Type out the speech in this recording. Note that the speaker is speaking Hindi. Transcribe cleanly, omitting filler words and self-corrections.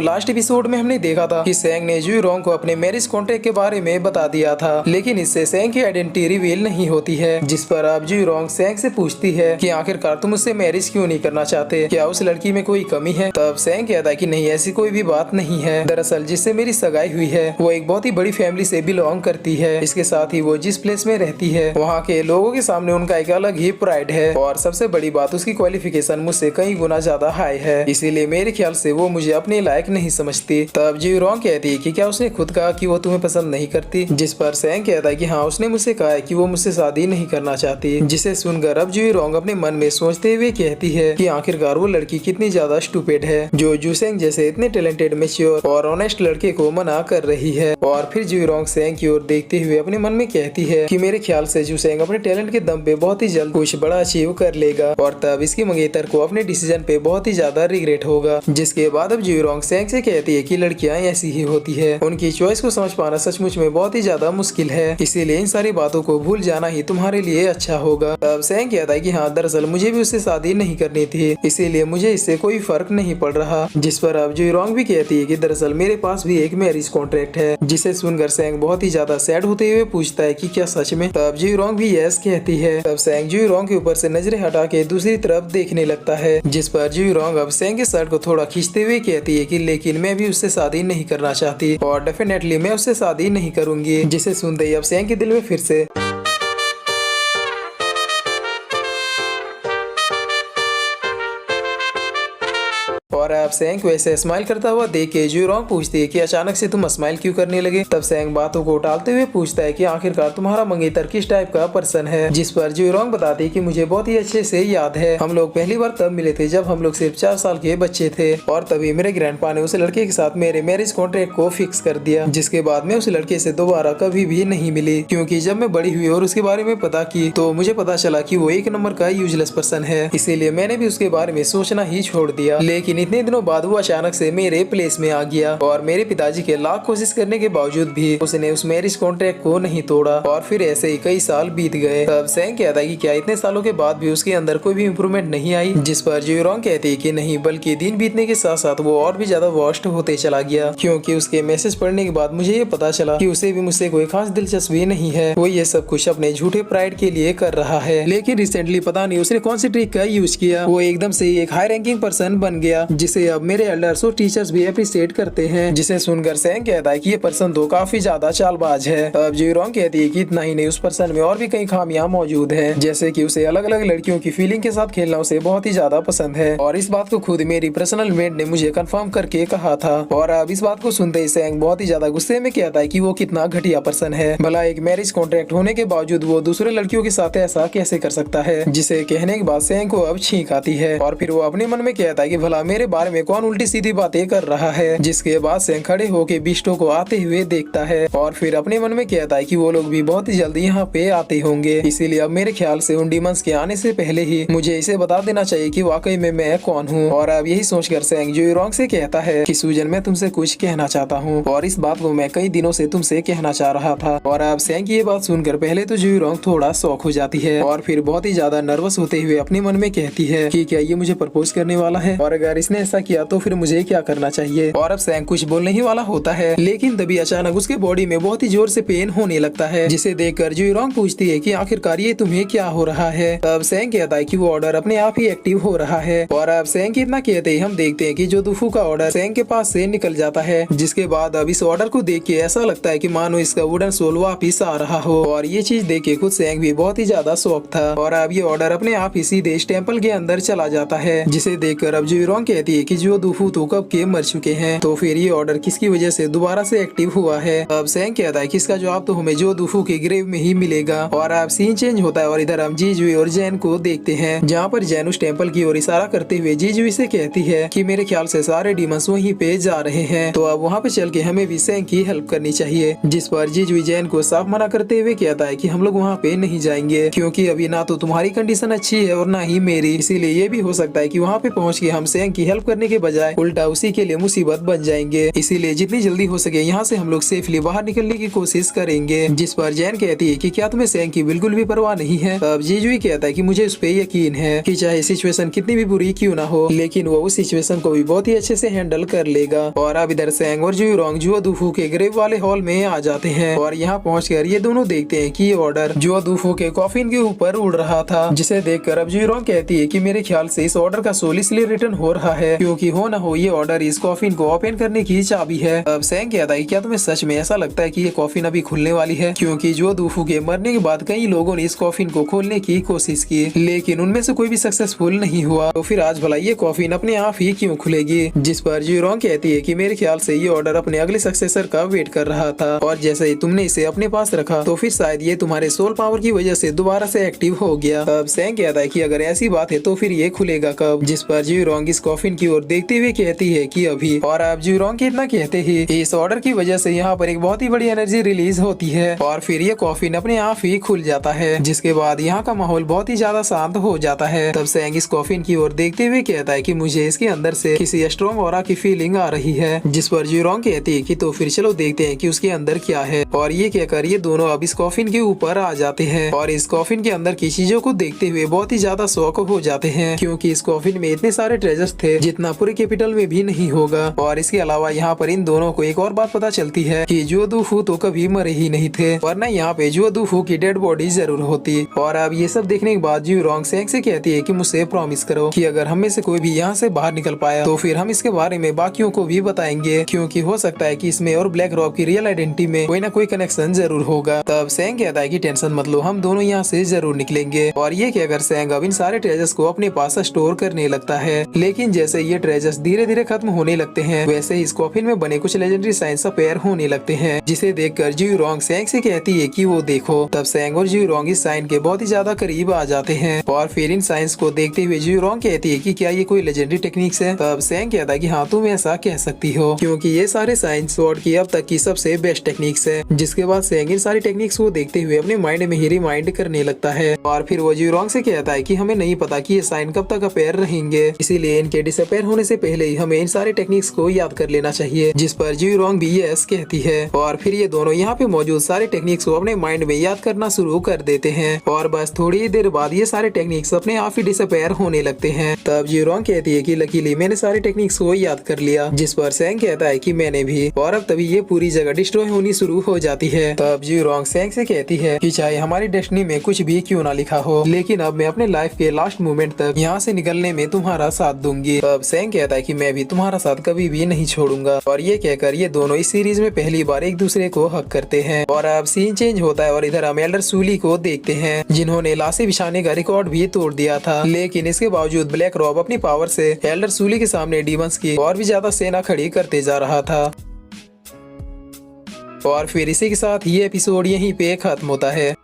लास्ट एपिसोड में हमने देखा था कि सेंग ने जू रोंग को अपने मैरिज कॉन्ट्रैक्ट के बारे में बता दिया था, लेकिन इससे सेंग की आइडेंटिटी रिवील नहीं होती है। जिस पर अब जू रोंग सेंग से पूछती है कि आखिरकार तुम उससे मैरिज क्यों नहीं करना चाहते, क्या उस लड़की में कोई कमी है। तब सेंग कहता है कि नहीं, ऐसी कोई भी बात नहीं है। दरअसल जिससे मेरी सगाई हुई है वो एक बहुत ही बड़ी फैमिली से बिलोंग करती है। इसके साथ ही वो जिस प्लेस में रहती है वहाँ के लोगों के सामने उनका एक अलग ही प्राइड है, और सबसे बड़ी बात उसकी क्वालिफिकेशन मुझसे कई गुना ज्यादा हाई है। इसीलिए मेरे ख्याल से वो मुझे अपने लायक नहीं समझती। तब जी रोंग कहती है कि क्या उसने खुद कहा कि वो तुम्हें पसंद नहीं करती। जिस पर सेंग कहता है कि हाँ, उसने मुझसे कहा है कि वो मुझसे शादी नहीं करना चाहती। जिसे सुनकर अब जी रोंग अपने मन में सोचते हुए कहती है कि आखिरकार वो लड़की कितनी ज्यादा स्टूपिड है जो जू सेंग जैसे इतने टैलेंटेड, मैच्योर और ऑनेस्ट लड़के को मना कर रही है। और फिर जी रोंग सेंग की ओर देखते हुए अपने मन में कहती है कि मेरे ख्याल से जू सेंग अपने टैलेंट के दम पे बहुत ही जल्द कुछ बड़ा अचीव कर लेगा, और तब इसकी मंगेतर को अपने डिसीजन पे बहुत ही ज्यादा रिग्रेट होगा। जिसके बाद अब जी रोंग सेंग से कहती है कि लड़कियां ऐसी ही होती है, उनकी चॉइस को समझ पाना सचमुच में बहुत ही ज्यादा मुश्किल है, इसीलिए इन सारी बातों को भूल जाना ही तुम्हारे लिए अच्छा होगा। तब सेंग कहता है कि हाँ, दरअसल मुझे भी उससे शादी नहीं करनी थी, इसीलिए मुझे इससे कोई फर्क नहीं पड़ रहा। जिस पर अब जी रोंग भी कहती है कि दरअसल मेरे पास भी एक मैरिज कॉन्ट्रैक्ट है। जिसे सुनकर सेंग बहुत ही ज्यादा सैड होते हुए पूछता है कि क्या सच में। तब जी रोंग भी यस कहती है। तब सेंग जी रोंग के ऊपर से नजरें हटा के दूसरी तरफ देखने लगता है। जिस पर जी रोंग अब सेंग के शर्ट को थोड़ा खींचते हुए कहती है कि लेकिन मैं भी उससे शादी नहीं करना चाहती, और डेफिनेटली मैं उससे शादी नहीं करूंगी। जिसे सुनते ही अब सेंग के दिल में फिर से और अब सेंग वैसे स्माइल करता हुआ देख के जू रोंग पूछती है कि अचानक से तुम स्माइल क्यों करने लगे। तब सेंग बातों को टालते हुए पूछता है कि आखिरकार तुम्हारा मंगेतर किस टाइप का पर्सन है। जिस पर जू रोंग बताती है कि मुझे बहुत ही अच्छे से याद है, हम लोग पहली बार तब मिले थे जब हम लोग सिर्फ 4 साल के बच्चे थे, और तभी मेरे ग्रैंडपा ने उस लड़के के साथ मेरे मैरिज कॉन्ट्रैक्ट को फिक्स कर दिया। जिसके बाद मैं उस लड़के से दोबारा कभी भी नहीं मिली, क्योंकि जब मैं बड़ी हुई और उसके बारे में पता की तो मुझे पता चला कि वो एक नंबर का यूजलेस पर्सन है। इसीलिए मैंने भी उसके बारे में सोचना ही छोड़ दिया। लेकिन इतने दिनों बाद वो अचानक से मेरे प्लेस में आ गया, और मेरे पिताजी के लाख कोशिश करने के बावजूद भी उसने उस मैरिज कॉन्ट्रैक्ट को नहीं तोड़ा, और फिर ऐसे ही कई साल बीत गए। तब सेंग कहता है कि क्या इतने सालों के बाद भी उसके अंदर कोई भी इम्प्रूवमेंट नहीं आई। जिस पर जी रोंग कहती है कि नहीं, बल्कि दिन बीतने के साथ साथ वो और भी ज्यादा वर्स्ट होते चला गया, क्योंकि उसके मैसेज पढ़ने के बाद मुझे ये पता चला कि उसे भी मुझसे कोई खास दिलचस्पी नहीं है। वो ये सब कुछ अपने झूठे प्राइड के लिए कर रहा है। लेकिन रिसेंटली पता नहीं उसने कौन सी ट्रिक का यूज किया, वो एकदम से एक हाई रैंकिंग पर्सन बन गया, जिसे अब मेरे एल्डर्स और टीचर्स भी अप्रिशिएट करते हैं। जिसे सुनकर सेंग कहता है कि ये पर्सन तो काफी ज्यादा चालबाज है। अब जी रोंग कहती है कि इतना ही नहीं, उस पर्सन में और भी कई खामियां मौजूद है, जैसे कि उसे अलग अलग लड़कियों की फीलिंग के साथ खेलना उसे बहुत ही ज्यादा पसंद है, और इस बात को खुद मेरी पर्सनल मेट ने मुझे कंफर्म करके कहा था। और अब इस बात को सुनते ही सेंग बहुत ही ज्यादा गुस्से में कहता है कि वो कितना घटिया पर्सन है, भला एक मैरिज कॉन्ट्रैक्ट होने के बावजूद वो दूसरे लड़कियों के साथ ऐसा कैसे कर सकता है। जिसे कहने के बाद सेंग को अब छींक आती है, और फिर वो अपने मन में कहता है कि भला मेरे बारे में कौन उल्टी सीधी बातें कर रहा है। जिसके बाद सेंग खड़े होके बिस्टो को आते हुए देखता है, और फिर अपने मन में कहता है कि वो लोग भी बहुत ही जल्दी यहाँ पे आते होंगे, इसीलिए अब मेरे ख्याल से उन डीमंस के आने से पहले ही मुझे इसे बता देना चाहिए कि वाकई में मैं कौन हूँ। और अब यही सोचकर सेंग जू रोंग से कहता है कि सूजन, मैं तुमसे कुछ कहना चाहता हूँ, और इस बात को मैं कई दिनों से तुमसे कहना चाह रहा था। और अब सेंग की ये बात सुनकर पहले तो जू रोंग थोड़ा शॉक हो जाती है, और फिर बहुत ही ज्यादा नर्वस होते हुए अपने मन में कहती है कि क्या ये मुझे प्रपोज करने वाला है, और अगर इसने ऐसा किया तो फिर मुझे क्या करना चाहिए। और अब सेंग कुछ बोलने ही वाला होता है, लेकिन तभी अचानक उसके बॉडी में बहुत ही जोर से पेन होने लगता है। जिसे देखकर जू रोंग पूछती है कि आखिरकार ये तुम्हें क्या हो रहा है। तब सेंग कहता है कि वो ऑर्डर अपने आप ही एक्टिव हो रहा है, और अब सेंग इतना कहते ही हम देखते हैं कि जो दुफू का ऑर्डर सेंग के पास से निकल जाता है। जिसके बाद अब इस ऑर्डर को देख के ऐसा लगता है कि मानो इसका वुडन सोल वापिस आ रहा हो, और ये चीज देख के खुद सेंग भी बहुत ही ज्यादा शॉक था। और अब ये ऑर्डर अपने आप ही सीधे इस टेम्पल के अंदर चला जाता है। जिसे देखकर अब जू रोंग कहती है कि जो दुफू तो कब के मर चुके हैं, तो फिर ये ऑर्डर किसकी वजह से दोबारा से एक्टिव हुआ है। अब सेंग कहता है कि इसका जवाब तो हमें जो दुफू के ग्रेव में ही मिलेगा। और अब सीन चेंज होता है, और इधर हम जीजुई और जैन को देखते हैं, जहाँ पर जैन उस टेम्पल की ओर इशारा करते हुए जीजुई से कहती है कि मेरे ख्याल से सारे डीमंस वहीं पे जा रहे हैं, तो अब वहाँ पे चल के हमें भी सेंग की हेल्प करनी चाहिए। जिस पर जीजुई जैन को साफ मना करते हुए कहता है कि हम लोग वहाँ पे नहीं जाएंगे, क्योंकि अभी ना तो तुम्हारी कंडीशन अच्छी है और ना ही मेरी, इसीलिए ये भी हो सकता है कि वहाँ पे पहुँच के हम सेंग की हेल्प हेल्प करने के बजाय उल्टा उसी के लिए मुसीबत बन जाएंगे। इसीलिए जितनी जल्दी हो सके यहाँ से हम लोग सेफली बाहर निकलने की कोशिश करेंगे। जिस पर जैन कहती है कि क्या तुम्हें सैंग की बिल्कुल भी परवाह नहीं है। तब जीजुई कहता है कि मुझे उस पे यकीन है कि चाहे सिचुएशन कितनी भी बुरी क्यों ना हो, लेकिन वो उस सिचुएशन को भी बहुत ही अच्छे से हैंडल कर लेगा। और अब इधर सैंग और जुरोंग जुओ दुफू के ग्रेव वाले हॉल में आ जाते हैं और यहाँ पहुंचकर ये दोनों देखते हैं कि ये ऑर्डर जुओ दुफू के कॉफिन के ऊपर उड़ रहा था, जिसे देखकर अब जुरोंग कहती है कि मेरे ख्याल से इस ऑर्डर का सोल इसलिए रिटर्न हो रहा है क्योंकि हो न हो ये ऑर्डर इस कॉफिन को ओपन करने की चाबी है। अब सैंग कहता है क्या तुम्हें सच में ऐसा लगता है कि ये कॉफिन अभी खुलने वाली है, क्योंकि जुओ दुफू के मरने के बाद कई लोगों ने इस कॉफिन को खोलने की कोशिश की लेकिन उनमें से कोई भी सक्सेसफुल नहीं हुआ, तो फिर आज भला ये कॉफिन अपने आप ही क्यों खुलेगी। जिस पर जुरोंग कहती है कि मेरे ख्याल से ये ऑर्डर अपने अगले सक्सेसर का वेट कर रहा था और जैसे ही तुमने इसे अपने पास रखा तो फिर शायद ये तुम्हारे सोल पावर की वजह से दोबारा से एक्टिव हो गया। अब सैंग कहता है कि अगर ऐसी बात है तो फिर ये खुलेगा कब। जिस पर जुरोंग इस कॉफिन की ओर देखते हुए कहती है कि अभी। और अब जुरोंग के इतना कहते ही इस ऑर्डर की वजह से यहाँ पर एक बहुत ही बड़ी एनर्जी रिलीज होती है और फिर ये कॉफिन अपने आप ही खुल जाता है, जिसके बाद यहाँ का माहौल बहुत ही ज्यादा शांत हो जाता है। तब सैंग इस कॉफिन की ओर देखते हुए कहता है कि मुझे इसके अंदर से किसी स्ट्रॉन्ग ऑरा की फीलिंग आ रही है। जिस पर जुरोंग कहती है कि तो फिर चलो देखते हैं कि उसके अंदर क्या है। और ये कहकर ये दोनों अब इस कॉफिन के ऊपर आ जाते हैं और इस कॉफिन के अंदर की चीजों को देखते हुए बहुत ही ज्यादा शौक हो जाते हैं, क्योंकि इस कॉफिन में इतने सारे ट्रेजर्स थे जितना पूरे कैपिटल में भी नहीं होगा। और इसके अलावा यहाँ पर इन दोनों को एक और बात पता चलती है कि जुओ दुफू तो कभी मरे ही नहीं थे, वरना यहाँ पे जुओ दुफू की डेड बॉडी जरूर होती। और अब ये सब देखने के बाद जुरोंग सैंग से कहती है कि मुझसे प्रॉमिस करो कि अगर हम में से कोई भी यहाँ से बाहर निकल पाया तो फिर हम इसके बारे में बाकियों को भी बताएंगे, क्योंकि हो सकता है कि इसमें और ब्लैक रॉक की रियल आइडेंटिटी में कोई ना कोई कनेक्शन जरूर होगा। तब सैंग कहता है कि टेंशन मत लो, हम दोनों यहाँ से जरूर निकलेंगे। और ये कहकर सैंग अब इन सारे ट्रेजर्स को अपने पास स्टोर करने लगता है, लेकिन जैसे ये ट्रेजर्स धीरे धीरे खत्म होने लगते हैं वैसे ही इस कॉफिन में बने कुछ लेजेंडरी साइंस अपीयर होने लगते हैं, जिसे देखकर जुरोंग सैंग से कहती है कि वो देखो। तब सैंग और जुरोंग इस साइन के बहुत ही ज्यादा करीब आ जाते हैं और फिर इन साइंस को देखते हुए जुरोंग कहती है कि क्या ये कोई लेजेंडरी टेक्निक्स है। तब सैंग कहता है कि हाँ तुम ऐसा कह सकती हो, क्योंकि ये सारे साइंस स्वॉर्ड की अब तक की सबसे बेस्ट टेक्निक्स है। जिसके बाद सैंग इन सारी टेक्निक्स को देखते हुए अपने माइंड में ही रिमाइंड करने लगता है और फिर वो जुरोंग से कहता है कि हमें नहीं पता कि ये साइन कब तक अपीयर रहेंगे, इसीलिए इनके डिसअपीयर होने से पहले ही हमें इन सारे टेक्निक्स को याद कर लेना चाहिए। जिस पर जुरोंग भी यस कहती है और फिर ये दोनों यहाँ पे मौजूद सारे टेक्निक्स को अपने माइंड में याद करना शुरू कर देते हैं और बस थोड़ी देर बाद ये सारे टेक्निक्स अपने आप ही डिसअपीयर होने लगते हैं। तब जुरोंग कहती है कि लकीली मैंने सारे टेक्निक्स को याद कर लिया। जिस पर सैंग कहता है कि मैंने भी। और अब तभी ये पूरी जगह डिस्ट्रॉय होनी शुरू हो जाती है। तब जुरोंग सैंग से कहती है कि चाहे हमारी डेस्टिनी में कुछ भी क्यों ना लिखा हो, लेकिन अब मैं अपने लाइफ के लास्ट मोमेंट तक यहाँ से निकलने में तुम्हारा साथ दूंगी। तब सैंग कहता है कि मैं भी तुम्हारा साथ कभी भी नहीं छोड़ूंगा। और ये कहकर ये दोनों इस सीरीज में पहली बार एक दूसरे को हक करते हैं। और अब सीन चेंज होता है और इधर हम एल्डर सूली को देखते हैं, जिन्होंने लाशें बिछाने का रिकॉर्ड भी तोड़ दिया था, लेकिन इसके बावजूद ब्लैक रॉब अपनी पावर से एल्डर सूली के सामने डीमंस की और भी ज्यादा सेना खड़ी करते जा रहा था। और फिर इसी के साथ ये एपिसोड यहीं पे खत्म होता है।